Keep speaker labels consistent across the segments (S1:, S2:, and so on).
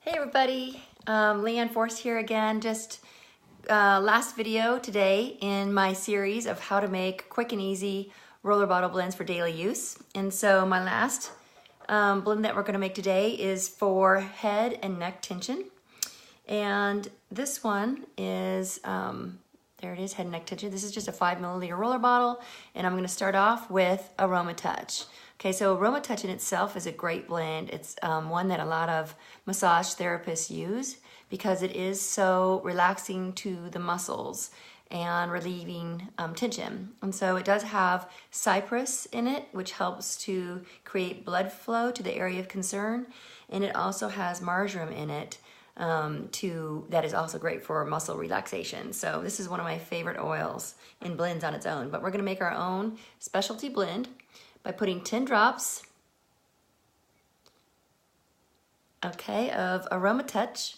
S1: Hey everybody, Leann Forst here again. Just last video today in my series of how to make quick and easy roller bottle blends for daily use. And so my last blend that we're going to make today is for head and neck tension. And this one is, there it is, head and neck tension. This is just a 5 milliliter roller bottle, and I'm going to start off with Aroma Touch. Okay, so Aroma Touch in itself is a great blend. It's one that a lot of massage therapists use because it is so relaxing to the muscles and relieving tension. And so it does have cypress in it, which helps to create blood flow to the area of concern. And it also has marjoram in it that is also great for muscle relaxation. So this is one of my favorite oils in blends on its own. But we're gonna make our own specialty blend by putting 10 drops, okay, of Aroma Touch.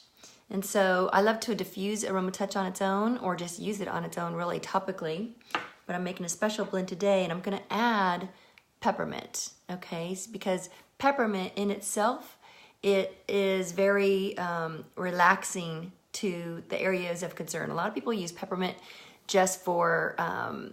S1: And so I love to diffuse Aroma Touch on its own or just use it on its own really topically. But I'm making a special blend today and I'm gonna add peppermint, okay? Because peppermint in itself, it is very relaxing to the areas of concern. A lot of people use peppermint just for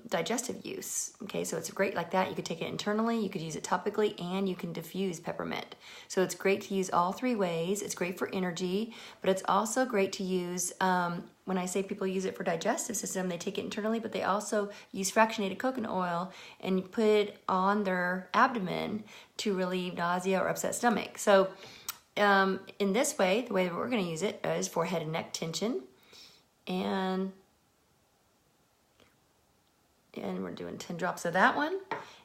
S1: digestive use. Okay, so it's great like that. You could take it internally, you could use it topically, and you can diffuse peppermint. So it's great to use all three ways. It's great for energy, but it's also great to use, when I say people use it for digestive system, they take it internally, but they also use fractionated coconut oil and put it on their abdomen to relieve nausea or upset stomach. So in this way, the way that we're gonna use it is for head and neck tension. And we're doing 10 drops of that one.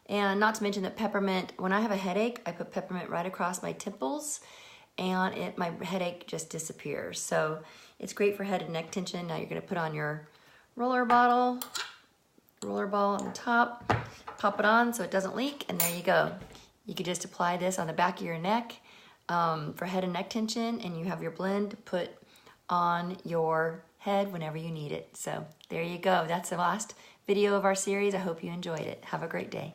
S1: And not to mention that peppermint, when I have a headache, I put peppermint right across my temples and my headache just disappears. So it's great for head and neck tension. Now you're gonna put on your roller ball on the top, pop it on so it doesn't leak, and there you go. You could just apply this on the back of your neck for head and neck tension, and you have your blend to put on your head whenever you need it. So there you go. That's the last video of our series. I hope you enjoyed it. Have a great day.